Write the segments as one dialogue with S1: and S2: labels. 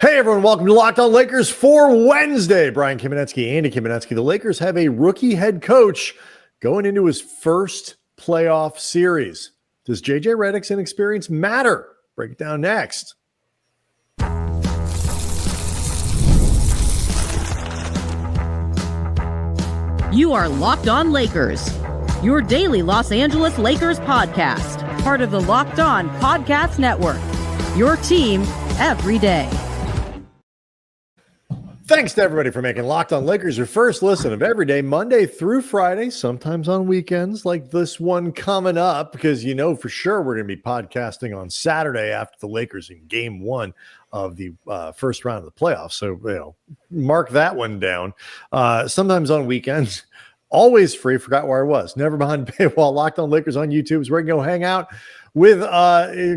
S1: Hey everyone, welcome to Locked On Lakers for Wednesday. Brian Kamenetzky, Andy Kamenetzky. The Lakers have a rookie head coach going into his first playoff series. Does JJ Redick's inexperience matter? Break it down next.
S2: You are Locked On Lakers, your daily Los Angeles Lakers podcast, part of the Locked On Podcast Network, your team every day.
S1: Thanks to everybody for making Locked On Lakers your first listen of every day, Monday through Friday, sometimes on weekends like this one coming up, because you know for sure we're going to be podcasting on Saturday after the Lakers in game one of the first round of the playoffs. So, mark that one down. Sometimes on weekends, always free. Forgot where I was. Never behind the paywall. Locked On Lakers on YouTube is where you can go hang out with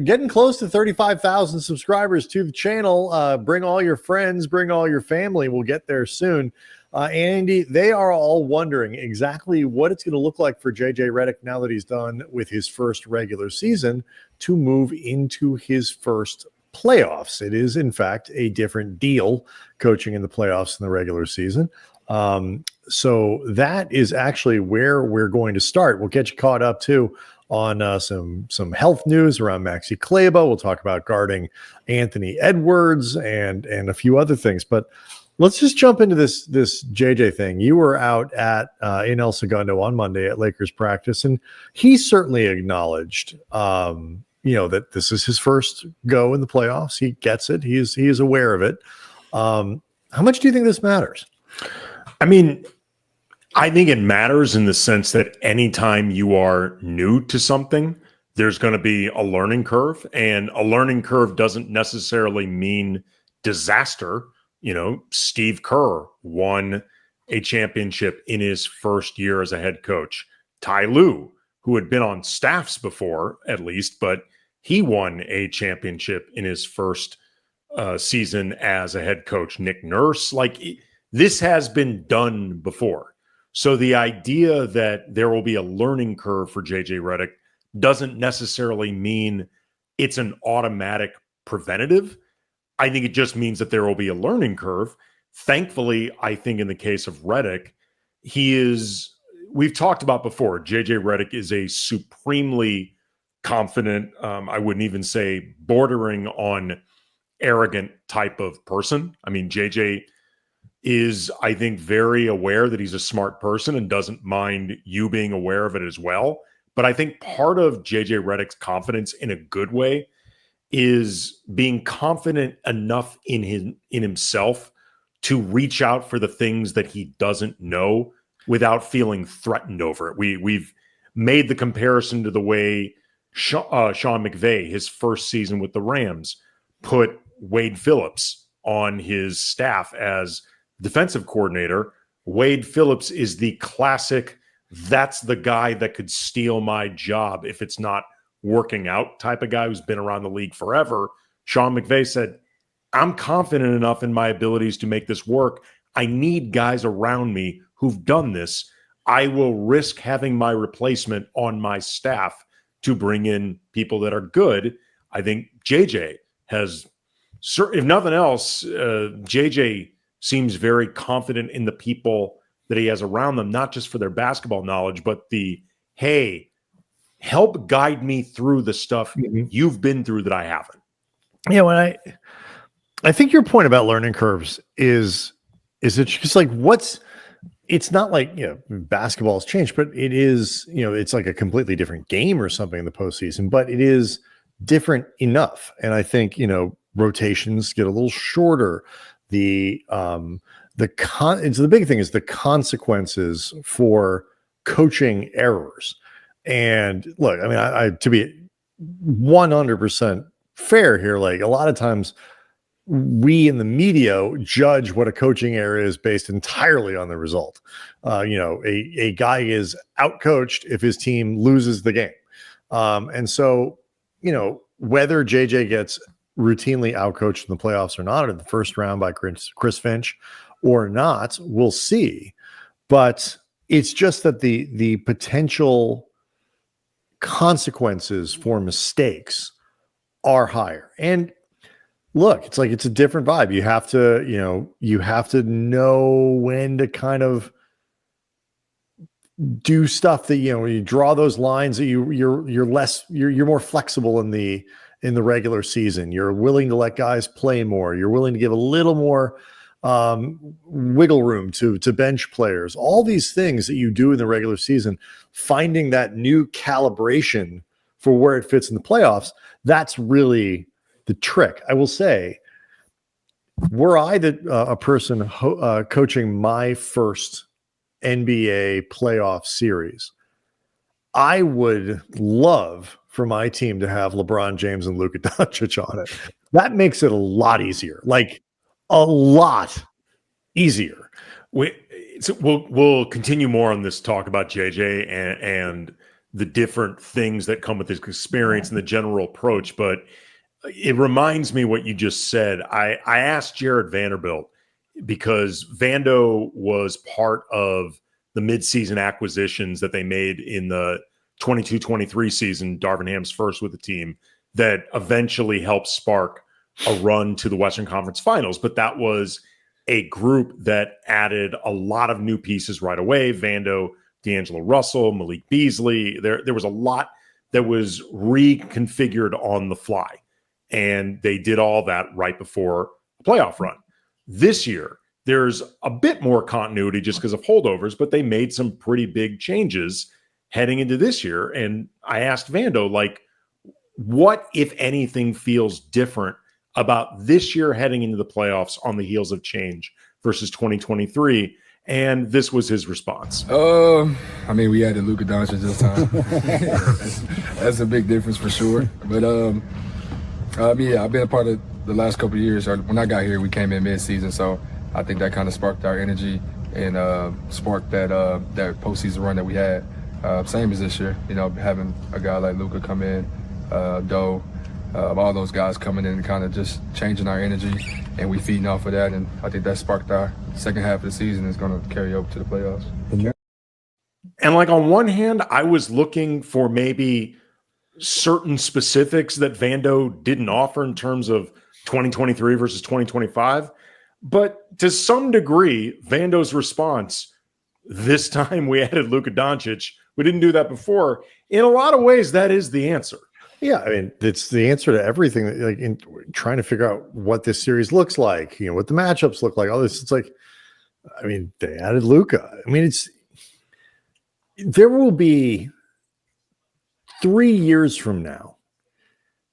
S1: getting close to 35,000 subscribers to the channel. Bring all your friends, bring all your family. We'll get there soon. Andy, they are all wondering exactly what it's going to look like for JJ Redick now that he's done with his first regular season to move into his first playoffs. It is, in fact, a different deal coaching in the playoffs than the regular season. So that is actually where we're going to start. We'll get you caught up too on some health news around Maxi Kleber. We'll talk about guarding Anthony Edwards and a few other things. But let's just jump into this JJ thing. You were out at in El Segundo on Monday at Lakers practice, and he certainly acknowledged that this is his first go in the playoffs. He gets it. He is aware of it. How much do you think this matters?
S3: I mean, I think it matters in the sense that anytime you are new to something, there's going to be a learning curve, and a learning curve doesn't necessarily mean disaster. Steve Kerr won a championship in his first year as a head coach. Ty Lue, who had been on staffs before, at least, but he won a championship in his first season as a head coach. Nick Nurse, this has been done before. So the idea that there will be a learning curve for JJ Redick doesn't necessarily mean it's an automatic preventative. I think it just means that there will be a learning curve. Thankfully, I think in the case of Redick, we've talked about before, JJ Redick is a supremely confident, I wouldn't even say bordering on arrogant type of person. I mean, JJ is, I think, very aware that he's a smart person and doesn't mind you being aware of it as well. But I think part of JJ Redick's confidence in a good way is being confident enough in himself to reach out for the things that he doesn't know without feeling threatened over it. We've made the comparison to the way Sean McVay, his first season with the Rams, put Wade Phillips on his staff as defensive coordinator. Wade Phillips is the classic, that's the guy that could steal my job if it's not working out type of guy who's been around the league forever. Sean McVay said, I'm confident enough in my abilities to make this work. I need guys around me who've done this. I will risk having my replacement on my staff to bring in people that are good. I think JJ has, if nothing else, JJ seems very confident in the people that he has around them, not just for their basketball knowledge, but hey, help guide me through the stuff you've been through that I haven't.
S1: Yeah, when I think your point about learning curves is it just like it's not like, basketball has changed, but it is, it's like a completely different game or something in the postseason, but it is different enough. And I think, rotations get a little shorter. The big thing is the consequences for coaching errors. And look, I mean, I to be 100% fair here, like a lot of times we in the media judge what a coaching error is based entirely on the result. A guy is outcoached if his team loses the game. And so, whether JJ gets routinely outcoached in the playoffs or not, or the first round by Chris Finch or not, we'll see. But it's just that the potential consequences for mistakes are higher. And look, it's like it's a different vibe. You have to, you have to know when to kind of do stuff that you draw those lines that you're more flexible in the regular season. You're willing to let guys play more. You're willing to give a little more wiggle room to bench players. All these things that you do in the regular season, finding that new calibration for where it fits in the playoffs, that's really the trick. I will say, were I a person coaching my first NBA playoff series, I would love for my team to have LeBron James and Luka Doncic on it. That makes it a lot easier, like a lot easier.
S3: We'll continue more on this talk about JJ and the different things that come with his experience and the general approach. But it reminds me what you just said. I asked Jared Vanderbilt, because Vando was part of the midseason acquisitions that they made in the 22-23 season, Darvin Ham's first with the team, that eventually helped spark a run to the Western Conference Finals. But that was a group that added a lot of new pieces right away. Vando, D'Angelo Russell, Malik Beasley. There was a lot that was reconfigured on the fly. And they did all that right before a playoff run. This year, there's a bit more continuity just because of holdovers, but they made some pretty big changes heading into this year. And I asked Vando, like, what, if anything, feels different about this year heading into the playoffs on the heels of change versus 2023? And this was his response.
S4: I mean, we added Luka Doncic this time. That's a big difference for sure. But yeah, I've been a part of the last couple of years. When I got here, we came in mid-season, so I think that kind of sparked our energy and sparked that postseason run that we had. Same as this year, having a guy like Luka come in, Doe, all those guys coming in and kind of just changing our energy, and we feeding off of that. And I think that sparked our second half of the season is going to carry over to the playoffs.
S3: And like on one hand, I was looking for maybe certain specifics that Vando didn't offer in terms of 2023 versus 2025. But to some degree, Vando's response, this time we added Luka Doncic, we didn't do that before. In a lot of ways, that is the answer.
S1: Yeah, I mean, it's the answer to everything. Like in trying to figure out what this series looks like, what the matchups look like, all this. It's like, I mean, they added Luka. I mean, there will be 3 years from now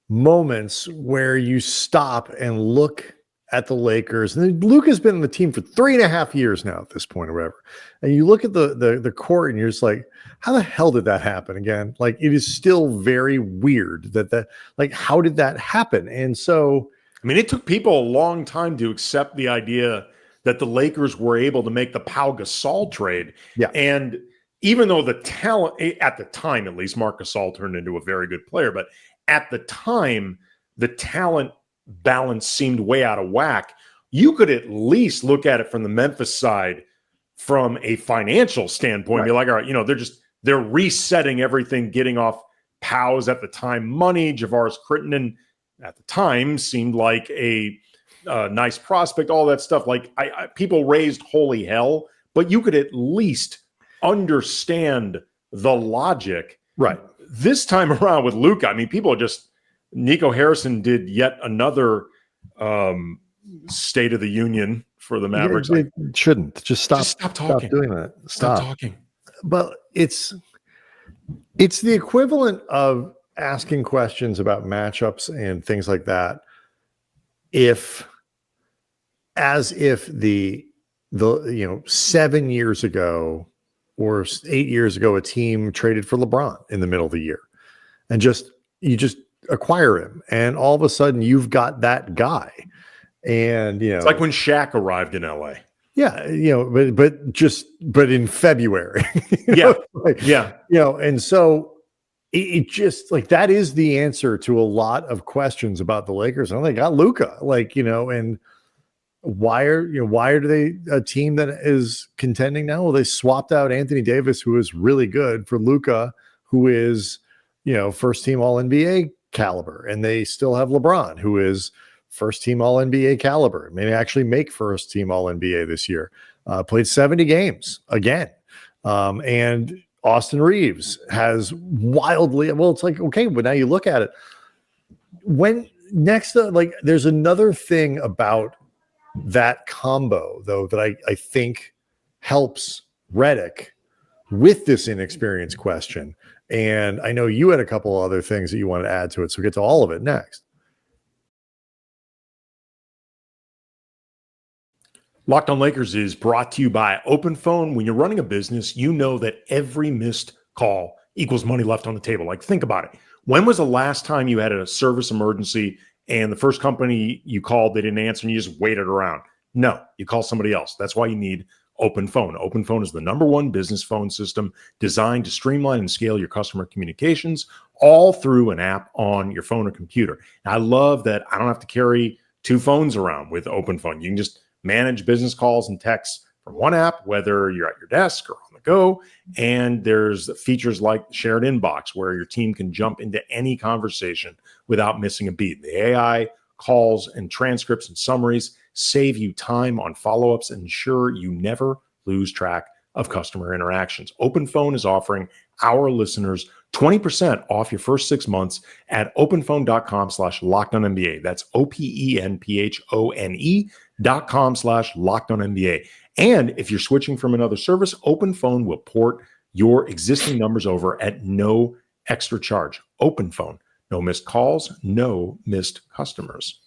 S1: moments where you stop and look at the Lakers, and Luka's been on the team for 3.5 years now at this point or whatever, and you look at the court and you're just like, how the hell did that happen again? Like, it is still very weird that like, how did that happen? And so,
S3: I mean, it took people a long time to accept the idea that the Lakers were able to make the Pau Gasol trade.
S1: Yeah.
S3: And even though the talent at the time, at least, Marc Gasol turned into a very good player, but at the time, the talent balance seemed way out of whack. You could at least look at it from the Memphis side from a financial standpoint. Right. Be like, all right, they're resetting everything, getting off Pau's at the time money. Javaris Crittenton at the time seemed like a nice prospect, all that stuff. Like people raised holy hell, but you could at least understand the logic.
S1: Right.
S3: This time around with Luka, I mean, people are just, Nico Harrison did yet another State of the Union for the Mavericks.
S1: It shouldn't. Just stop talking. Stop doing that.
S3: Stop talking.
S1: But it's the equivalent of asking questions about matchups and things like that. As if the 7 years ago or 8 years ago, a team traded for LeBron in the middle of the year, and you just acquire him, and all of a sudden you've got that guy. And
S3: it's like when Shaq arrived in LA.
S1: Yeah, but in February.
S3: Yeah.
S1: And so it just like that is the answer to a lot of questions about the Lakers. And they got Luka, and why are they a team that is contending now? Well, they swapped out Anthony Davis, who is really good, for Luka, who is, first team All NBA caliber, and they still have LeBron, who is first team All NBA caliber, maybe actually make first team All NBA this year. Played 70 games again. And Austin Reeves has wildly, well, it's like, okay, but now you look at it. When next, like, there's another thing about that combo, though, that I think helps Redick with this inexperience question. And I know you had a couple other things that you want to add to it, so we'll get to all of it next.
S3: Locked on Lakers is brought to you by Open Phone. When you're running a business, you know that every missed call equals money left on the table. Like, think about it. When was the last time you had a service emergency and the first company you called, they didn't answer and you just waited around? No, you call somebody else. That's why you need Open Phone. Open Phone is the #1 business phone system designed to streamline and scale your customer communications all through an app on your phone or computer. And I love that I don't have to carry 2 phones around with Open Phone. You can just manage business calls and texts from one app, whether you're at your desk or on the go. And there's features like shared inbox where your team can jump into any conversation without missing a beat. The AI calls and transcripts and summaries save you time on follow-ups and ensure you never lose track of customer interactions. Open Phone is offering our listeners 20% off your first 6 months at openphone.com/lockedonnba. That's openphone.com/lockedonnba. And if you're switching from another service, Open Phone will port your existing numbers over at no extra charge. Open Phone, no missed calls, no missed customers.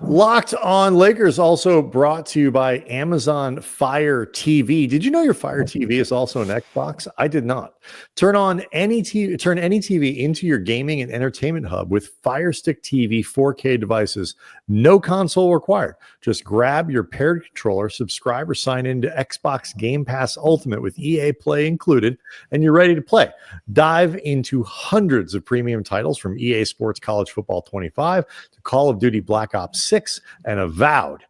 S1: Locked on Lakers also brought to you by Amazon Fire TV. Did you know your Fire TV is also an Xbox? I did not. Turn any TV into your gaming and entertainment hub with Fire Stick TV 4K devices. No console required. Just grab your paired controller, subscribe or sign in to Xbox Game Pass Ultimate with EA Play included, and you're ready to play. Dive into hundreds of premium titles from EA Sports College Football 25 to Call of Duty Black Ops 6 and Avowed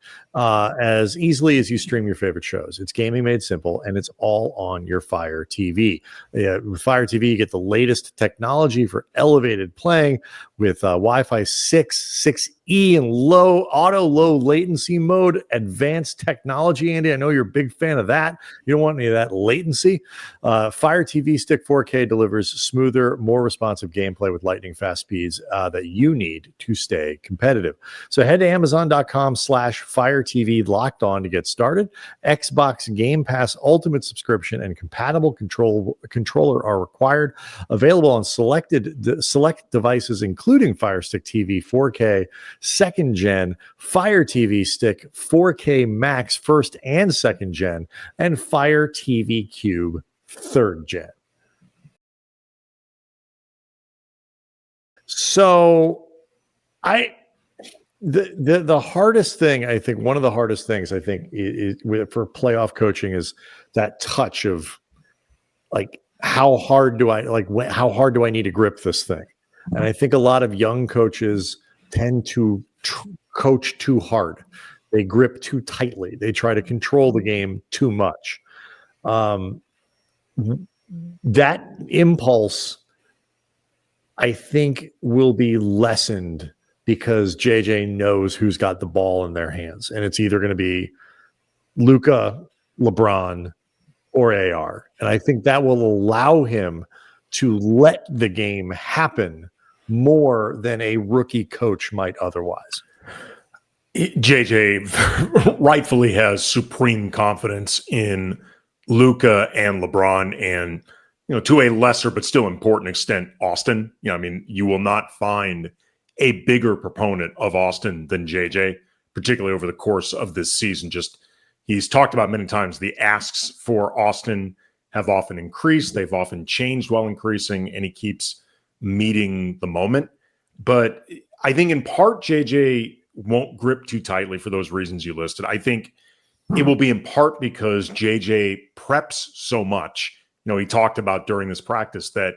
S1: as easily as you stream your favorite shows. It's gaming made simple, and it's all on your Fire TV. With Fire TV, you get the latest technology for elevated playing with Wi-Fi 6, 6E, and low latency mode, advanced technology. Andy, I know you're a big fan of that. You don't want any of that latency. Fire TV Stick 4K delivers smoother, more responsive gameplay with lightning fast speeds that you need to stay competitive. So head to Amazon.com/Fire TV Locked On to get started. Xbox Game Pass Ultimate subscription and compatible controller are required. Available on select devices, including Fire Stick TV 4K, 2nd Gen, Fire TV Stick 4K Max 1st and 2nd Gen, and Fire TV Cube 3rd Gen. So the hardest thing, I think, one of the hardest things I think is for playoff coaching is that touch of like, how hard do I need to grip this thing? And I think a lot of young coaches tend to coach too hard. They grip too tightly. They try to control the game too much. That impulse, I think, will be lessened because JJ knows who's got the ball in their hands. And it's either going to be Luka, LeBron, or AR. And I think that will allow him to let the game happen more than a rookie coach might otherwise.
S3: JJ rightfully has supreme confidence in Luka and LeBron and, to a lesser but still important extent, Austin. You will not find a bigger proponent of Austin than JJ, particularly over the course of this season. He's talked about many times the asks for Austin have often increased. They've often changed while increasing, and he keeps meeting the moment. But I think in part, JJ won't grip too tightly for those reasons you listed. I think it will be in part because JJ preps so much. He talked about during this practice that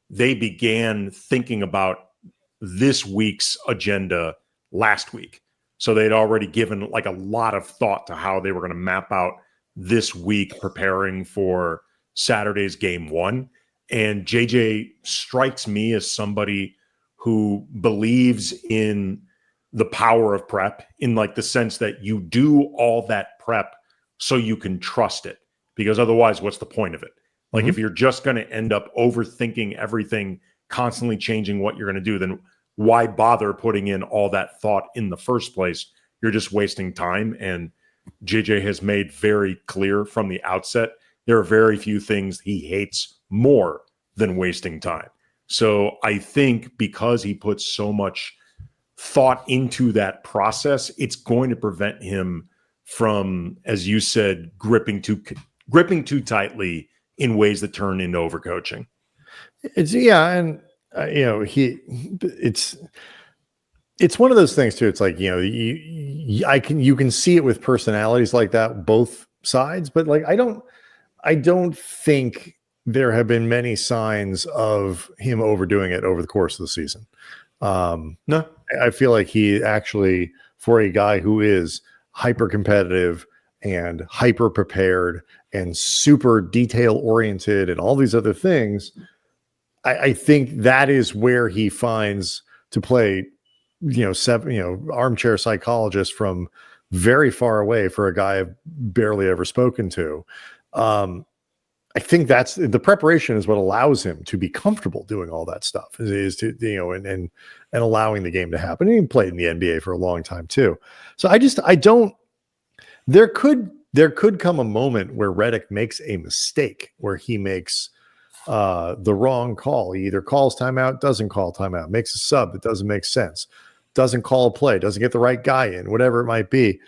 S3: they began thinking about this week's agenda last week. So they'd already given like a lot of thought to how they were going to map out this week preparing for Saturday's game 1. And JJ strikes me as somebody who believes in the power of prep in like the sense that you do all that prep so you can trust it, because otherwise what's the point of it? Like if you're just going to end up overthinking everything, constantly changing what you're going to do, then why bother putting in all that thought in the first place? You're just wasting time. And JJ has made very clear from the outset, there are very few things he hates more than wasting time. So I think because he puts so much thought into that process, it's going to prevent him from, as you said, gripping too tightly in ways that turn into overcoaching.
S1: It's and it's one of those things too. It's like, you can see it with personalities like that, both sides, but like I don't think there have been many signs of him overdoing it over the course of the season.
S3: No,
S1: I feel like he actually, for a guy who is hyper competitive and hyper prepared and super detail oriented and all these other things, I think that is where he finds to play, armchair psychologist from very far away for a guy I've barely ever spoken to. I think that's the preparation is what allows him to be comfortable doing all that stuff is to, and allowing the game to happen. And he played in the NBA for a long time too. So there could come a moment where Redick makes a mistake, where he makes the wrong call. He either calls timeout, doesn't call timeout, makes a sub that doesn't make sense, doesn't call a play, doesn't get the right guy in, whatever it might be.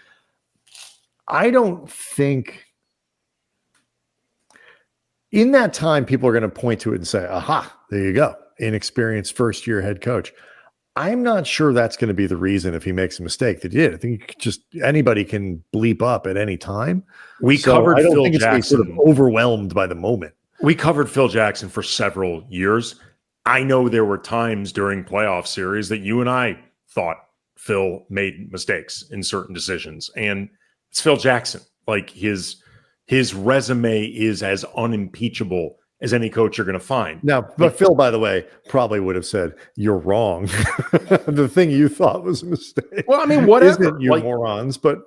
S1: I don't think in that time people are going to point to it and say, aha, there you go, inexperienced first-year head coach. I'm not sure that's going to be the reason if he makes a mistake that he did. I think anybody can bleep up at any time.
S3: I don't
S1: think it's sort of overwhelmed by the moment.
S3: We covered Phil Jackson for several years. I know there were times during playoff series that you and I thought Phil made mistakes in certain decisions. And it's Phil Jackson. Like his resume is as unimpeachable as any coach you're going to find.
S1: Now, but Phil, by the way, probably would have said, you're wrong. The thing you thought was a mistake.
S3: Well, I mean, whatever.
S1: Isn't you morons, but,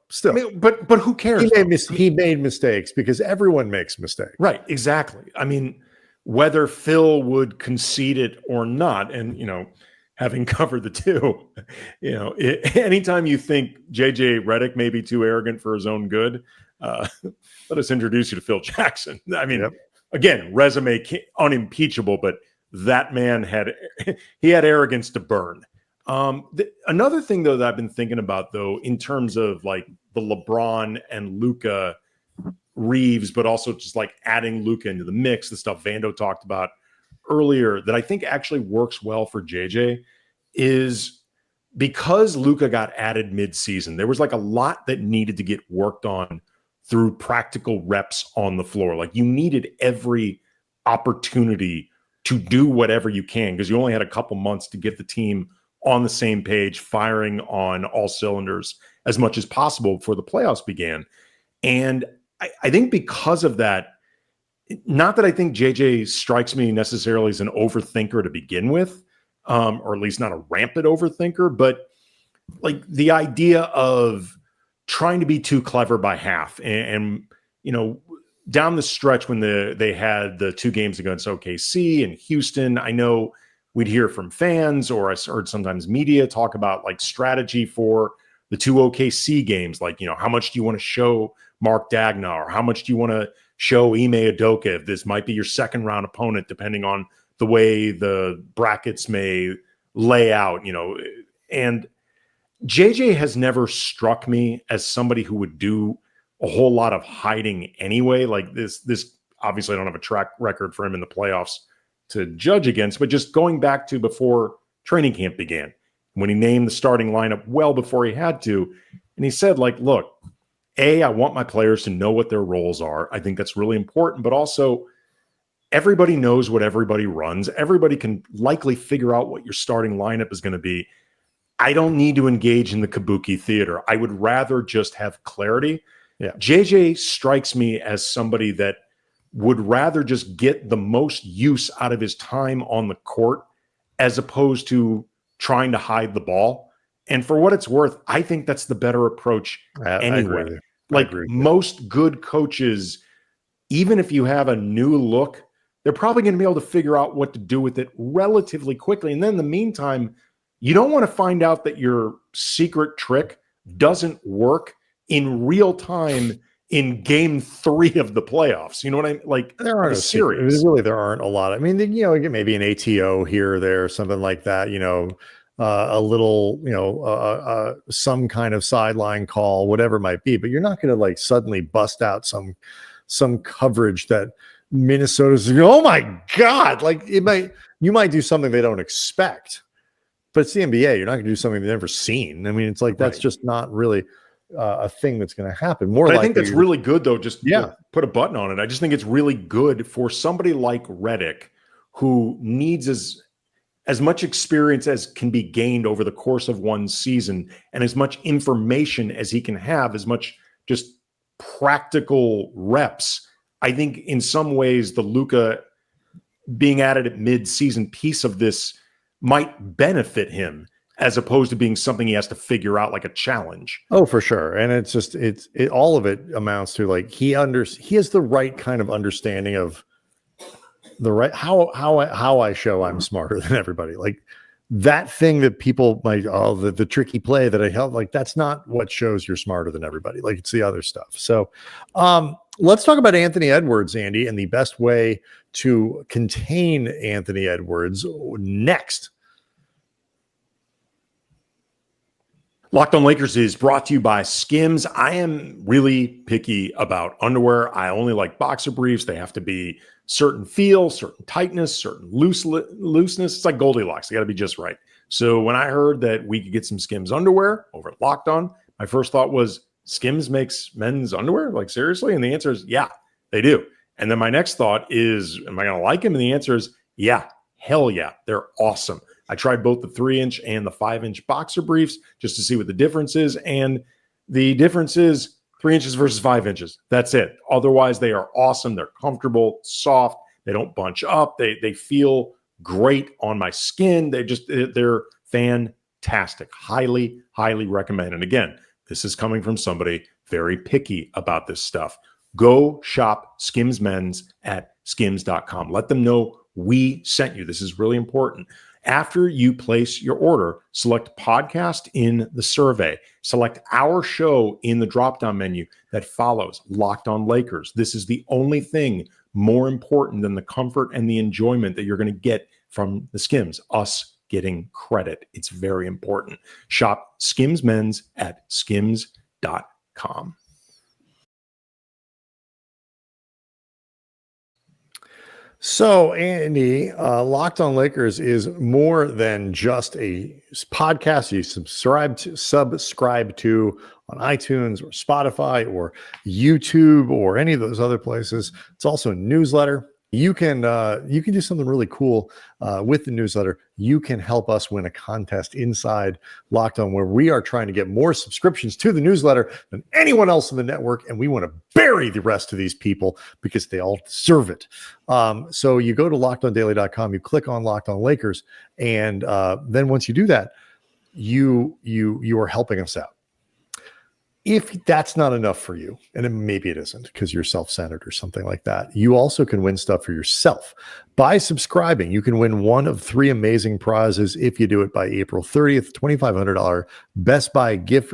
S1: still.
S3: I mean, but who cares?
S1: He made mistakes because everyone makes mistakes.
S3: Right, exactly. I mean, whether Phil would concede it or not, and, having covered the two, anytime you think JJ Redick may be too arrogant for his own good, let us introduce you to Phil Jackson. I mean, Again, resume unimpeachable, but that man had arrogance to burn. Another thing, though, that I've been thinking about, though, in terms of like the LeBron and Luka Reeves, but also just like adding Luka into the mix, the stuff Vando talked about earlier, that I think actually works well for JJ is because Luka got added mid-season, there was like a lot that needed to get worked on through practical reps on the floor. Like you needed every opportunity to do whatever you can because you only had a couple months to get the team on the same page, firing on all cylinders as much as possible before the playoffs began. And I think because of that, not that I think JJ strikes me necessarily as an overthinker to begin with, or at least not a rampant overthinker, but like the idea of trying to be too clever by half. And down the stretch when they had the two games against OKC and Houston, I know we'd hear from fans, or I heard sometimes media talk about like strategy for the two OKC games. Like, how much do you want to show Mark Dagna, or how much do you want to show Ime Udoka if this might be your second round opponent, depending on the way the brackets may lay out, and JJ has never struck me as somebody who would do a whole lot of hiding anyway. Like this obviously I don't have a track record for him in the playoffs to judge against, but just going back to before training camp began, when he named the starting lineup well before he had to. And he said, like, look, I want my players to know what their roles are. I think that's really important, but also everybody knows what everybody runs. Everybody can likely figure out what your starting lineup is going to be. I don't need to engage in the kabuki theater. I would rather just have clarity. Yeah. JJ strikes me as somebody that would rather just get the most use out of his time on the court as opposed to trying to hide the ball. And for what it's worth, I think that's the better approach anyway. Like most good coaches, even if you have a new look, they're probably going to be able to figure out what to do with it relatively quickly. And then in the meantime, you don't want to find out that your secret trick doesn't work in real time in game 3 of the playoffs. You know what I mean? Like,
S1: there aren't
S3: a series.
S1: Really, there aren't a lot. I mean, maybe an ATO here or there, something like that, a little, some kind of sideline call, whatever it might be, but you're not going to like suddenly bust out some coverage that Minnesota's, oh my God, like you might do something they don't expect, but it's the NBA. You're not going to do something they've never seen. I mean, it's like, that's just not really a thing that's going to happen. I think that's really good though. Just put a button on it. I just think it's really good for somebody like Reidick, who needs as much experience as can be gained over the course of one season, and as much information as he can have, as much just practical reps. I think in some ways the Luka being added at mid-season piece of this might benefit him, as opposed to being something he has to figure out like a challenge. Oh, for sure. And it's just, all of it amounts to like, he has the right kind of understanding of the right, how I show I'm smarter than everybody. Like that thing that people might, the tricky play that I held, like, that's not what shows you're smarter than everybody. Like it's the other stuff. So, let's talk about Anthony Edwards, Andy, and the best way to contain Anthony Edwards next.
S3: Locked on Lakers is brought to you by Skims. I am really picky about underwear. I only like boxer briefs. They have to be certain feel, certain tightness, certain looseness. It's like Goldilocks. They got to be just right. So when I heard that we could get some Skims underwear over at Locked On, my first thought was, Skims makes men's underwear? Like, seriously? And the answer is, yeah, they do. And then my next thought is, am I going to like them? And the answer is, yeah, hell yeah. They're awesome. I tried both the 3-inch and the 5-inch boxer briefs just to see what the difference is. And the difference is 3 inches versus 5 inches. That's it. Otherwise, they are awesome. They're comfortable, soft. They don't bunch up. They feel great on my skin. They're fantastic. Highly, highly recommend. And again, this is coming from somebody very picky about this stuff. Go shop Skims Men's at skims.com. Let them know we sent you. This is really important. After you place your order, select podcast in the survey. Select our show in the drop-down menu that follows, Locked on Lakers. This is the only thing more important than the comfort and the enjoyment that you're going to get from the Skims, us getting credit. It's very important. Shop Skims Men's at skims.com.
S1: So, Andy, Locked on Lakers is more than just a podcast you subscribe to on iTunes or Spotify or YouTube or any of those other places. It's also a newsletter. You can do something really cool with the newsletter. You can help us win a contest inside Locked On, where we are trying to get more subscriptions to the newsletter than anyone else in the network, and we want to bury the rest of these people because they all deserve it. So you go to LockedOnDaily.com, you click on Locked On Lakers, and then once you do that, you are helping us out. If that's not enough for you, and maybe it isn't because you're self-centered or something like that, you also can win stuff for yourself. By subscribing, you can win one of 3 amazing prizes if you do it by April 30th, $2,500 Best Buy gift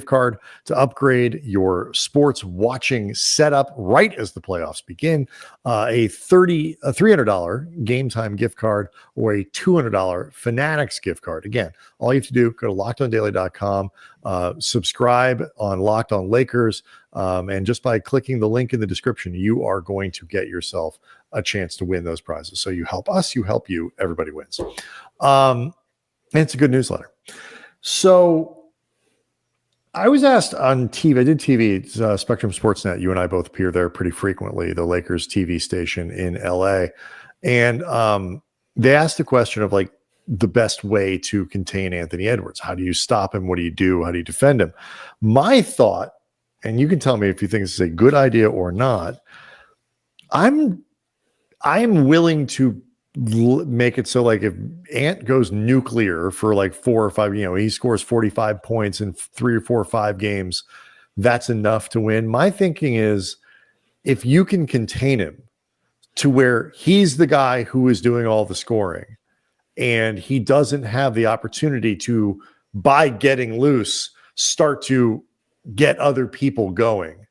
S1: card to upgrade your sports watching setup right as the playoffs begin, a $300 Game Time gift card, or a $200 Fanatics gift card. Again, all you have to do, go to LockedOnDaily.com, subscribe on Locked On Lakers, and just by clicking the link in the description, you are going to get yourself a chance to win those prizes. So you help us, you help you, everybody wins. And it's a good newsletter. So I was asked on TV, I did TV, it's, Spectrum Sportsnet. You and I both appear there pretty frequently, the Lakers TV station in LA. And they asked the question of like the best way to contain Anthony Edwards. How do you stop him? What do you do? How do you defend him? My thought, and you can tell me if you think this is a good idea or not, I'm willing to make it so like if Ant goes nuclear for like 4 or 5, he scores 45 points in 3 or 4 or 5 games, that's enough to win. My thinking is if you can contain him to where he's the guy who is doing all the scoring and he doesn't have the opportunity to, by getting loose, start to get other people going,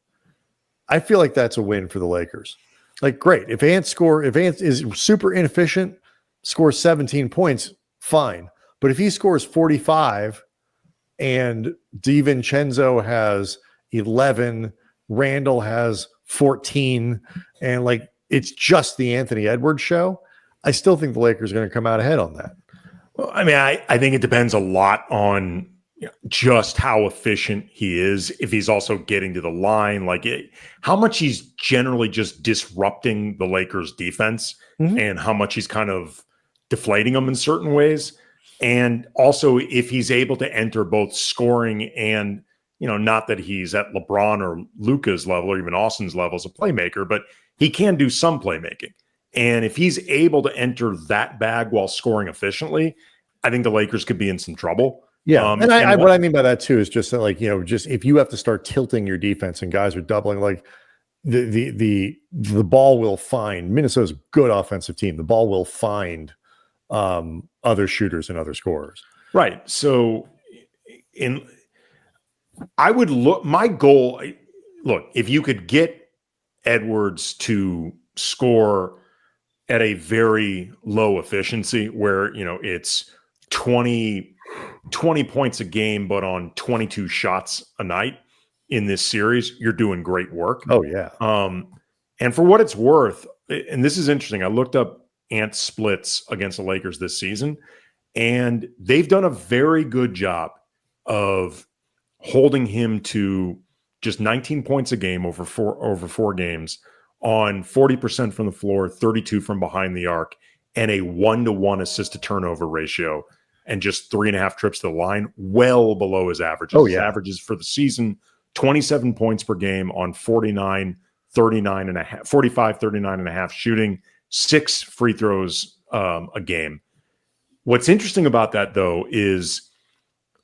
S1: I feel like that's a win for the Lakers. Like, great. If Ant is super inefficient, scores 17 points, fine. But if he scores 45 and DiVincenzo has 11, Randall has 14, and like it's just the Anthony Edwards show, I still think the Lakers are going to come out ahead on that.
S3: Well, I mean, I think it depends a lot on just how efficient he is. If he's also getting to the line, how much he's generally just disrupting the Lakers defense, and how much he's kind of deflating them in certain ways. And also if he's able to enter both scoring and, not that he's at LeBron or Luka's level or even Austin's level as a playmaker, but he can do some playmaking. And if he's able to enter that bag while scoring efficiently, I think the Lakers could be in some trouble.
S1: Yeah. And what I mean by that too is just that, just if you have to start tilting your defense and guys are doubling, like the ball will find Minnesota's a good offensive team. The ball will find other shooters and other scorers.
S3: Right. So I would my goal, if you could get Edwards to score at a very low efficiency where, it's 20 points a game, but on 22 shots a night in this series, you're doing great work.
S1: Oh yeah.
S3: And for what it's worth, and this is interesting, I looked up Ant's splits against the Lakers this season, and they've done a very good job of holding him to just 19 points a game over four games on 40% from the floor, 32 from behind the arc, and a 1-to-1 assist to turnover ratio, and just 3.5 trips to the line, well below his averages.
S1: Oh, yeah.
S3: His averages for the season, 27 points per game on 45, 39 and a half shooting, 6 free throws a game. What's interesting about that, though, is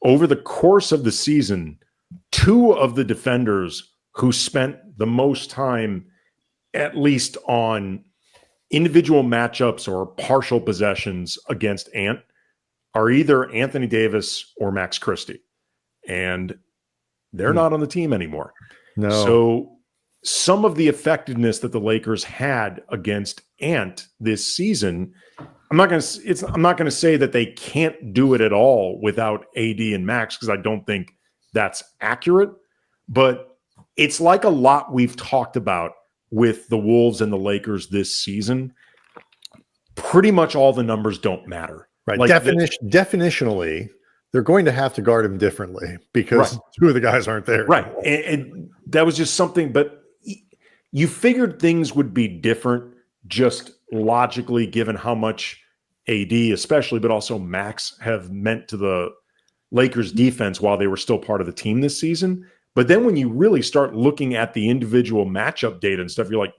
S3: over the course of the season, 2 of the defenders who spent the most time, at least on individual matchups or partial possessions against Ant, are either Anthony Davis or Max Christie. And they're not on the team anymore.
S1: No.
S3: So some of the effectiveness that the Lakers had against Ant this season, I'm not going to say that they can't do it at all without AD and Max, because I don't think that's accurate, but it's like a lot we've talked about with the Wolves and the Lakers this season. Pretty much all the numbers don't matter.
S1: Right. Definitionally, they're going to have to guard him differently because 2 of the guys aren't there.
S3: Right. And that was just something, but you figured things would be different just logically, given how much AD especially, but also Max have meant to the Lakers defense while they were still part of the team this season. But then when you really start looking at the individual matchup data and stuff, you're like,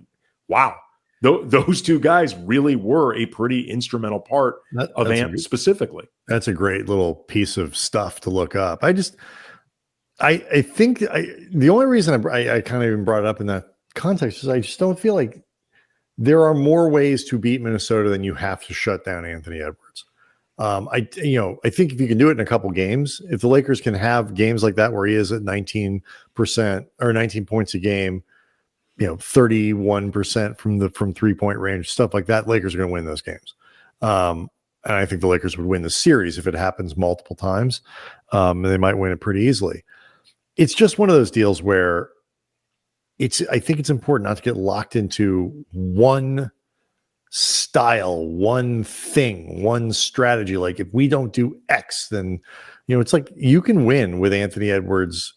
S3: wow, those 2 guys really were a pretty instrumental part of Ant specifically.
S1: That's a great little piece of stuff to look up. I think the only reason I kind of even brought it up in that context is I just don't feel like there are more ways to beat Minnesota than you have to shut down Anthony Edwards. I think if you can do it in a couple games, if the Lakers can have games like that where he is at 19% or 19 points a game, 31% from 3-point range, stuff like that, Lakers are going to win those games. And I think the Lakers would win the series if it happens multiple times. They might win it pretty easily. It's just one of those deals where I think it's important not to get locked into one style, one thing, one strategy. Like if we don't do X, then, it's like you can win with Anthony Edwards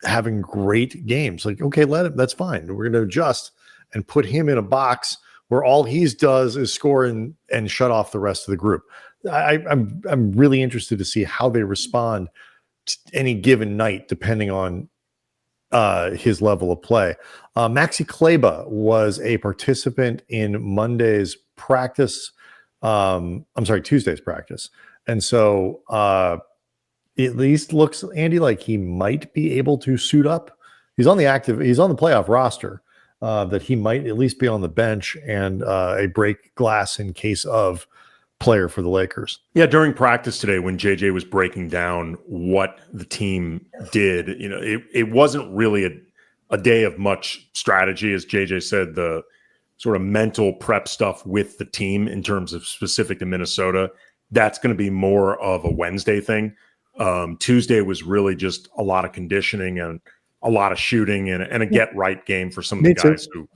S1: having great games. Like, okay, let him, that's fine. We're going to adjust and put him in a box where all he does is score and shut off the rest of the group. I'm really interested to see how they respond to any given night, depending on his level of play. Maxi Kleber was a participant in Monday's practice I'm sorry, Tuesday's practice. And so at least looks, Andy, like he might be able to suit up. He's on the playoff roster, that he might at least be on the bench and a break glass in case of player for the Lakers.
S3: Yeah, during practice today, when JJ was breaking down what the team did, it wasn't really a day of much strategy, as JJ said. The sort of mental prep stuff with the team in terms of specific to Minnesota, that's going to be more of a Wednesday thing. Tuesday was really just a lot of conditioning and a lot of shooting and a get right game for some of the guys who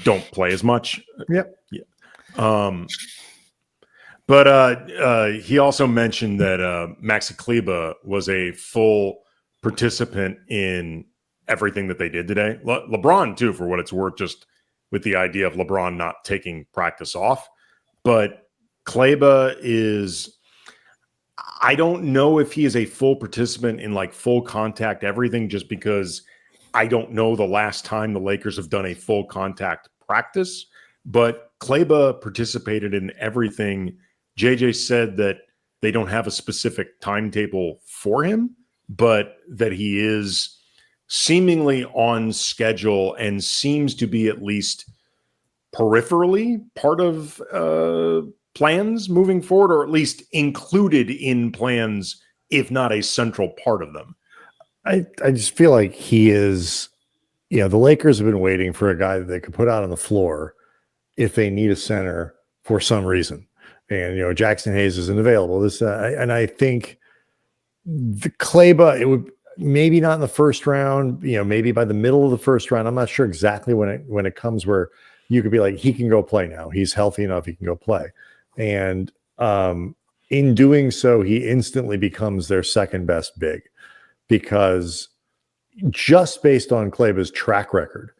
S3: don't play as much.
S1: Yep.
S3: Yeah. But he also mentioned that Maxi Kleber was a full participant in everything that they did today. LeBron, too, for what it's worth, just with the idea of LeBron not taking practice off. But Kleber is, I don't know if he is a full participant in like full contact everything, just because I don't know the last time the Lakers have done a full contact practice. But Kleber participated in everything. JJ said that they don't have a specific timetable for him, but that he is seemingly on schedule and seems to be at least peripherally part of plans moving forward, or at least included in plans, if not a central part of them.
S1: I just feel like he is, the Lakers have been waiting for a guy that they could put out on the floor if they need a center for some reason. And, Jackson Hayes isn't available. And I think the Kleber, it would maybe not in the first round, maybe by the middle of the first round. I'm not sure exactly when it comes where you could be like, he can go play now. He's healthy enough. He can go play. And in doing so, he instantly becomes their second best big, because just based on Kleber's track record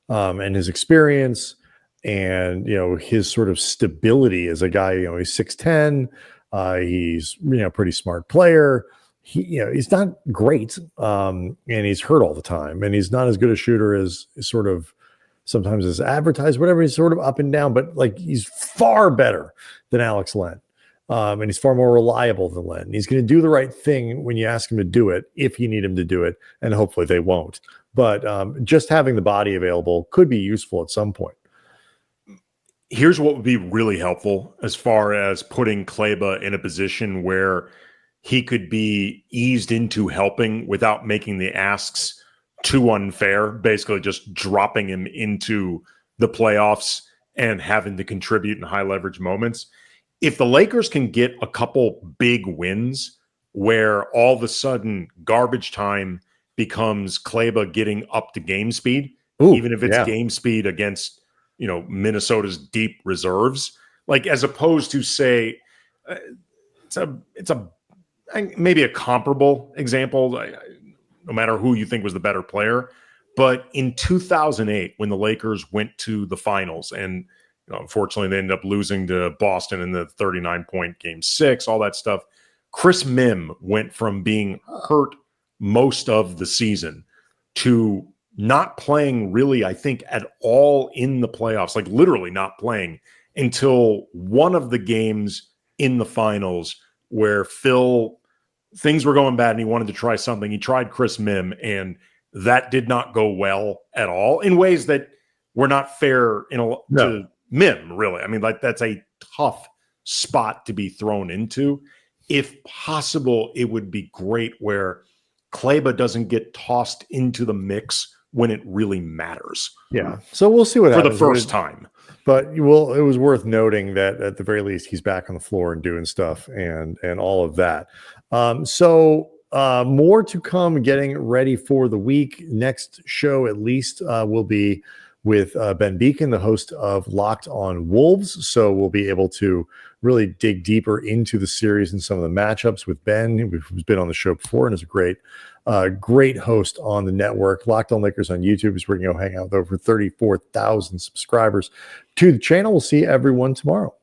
S1: and his experience and, his sort of stability as a guy, he's 6'10", he's, pretty smart player. He's not great, and he's hurt all the time, and he's not as good a shooter as sort of sometimes is advertised, whatever. He's sort of up and down, but like he's far better than Alex Len, and he's far more reliable than Len. And he's going to do the right thing when you ask him to do it, if you need him to do it, and hopefully they won't. But just having the body available could be useful at some point.
S3: Here's what would be really helpful as far as putting Kleber in a position where he could be eased into helping without making the asks too unfair, basically just dropping him into the playoffs and having to contribute in high leverage moments. If the Lakers can get a couple big wins where all of a sudden garbage time becomes Kleber getting up to game speed, even if it's game speed against, Minnesota's deep reserves, like as opposed to say, it's a maybe a comparable example, no matter who you think was the better player. But in 2008, when the Lakers went to the finals, and unfortunately they ended up losing to Boston in the 39-point game 6, all that stuff, Chris Mim went from being hurt most of the season to not playing really, I think, at all in the playoffs, like literally not playing until one of the games in the finals where things were going bad and he wanted to try something. He tried Chris Mim, and that did not go well at all in ways that were not fair to Mim, really. I mean, like that's a tough spot to be thrown into. If possible, it would be great where Kleber doesn't get tossed into the mix when it really matters.
S1: Yeah. So we'll see what happens
S3: for the first time.
S1: But it was worth noting that at the very least he's back on the floor and doing stuff and all of that. So more to come, getting ready for the week. Next show, at least, will be with Ben Beacon, the host of Locked on Wolves. So we'll be able to really dig deeper into the series and some of the matchups with Ben, who's been on the show before and is a great host on the network. Locked on Lakers on YouTube is where you can go hang out with over 34,000 subscribers to the channel. We'll see everyone tomorrow.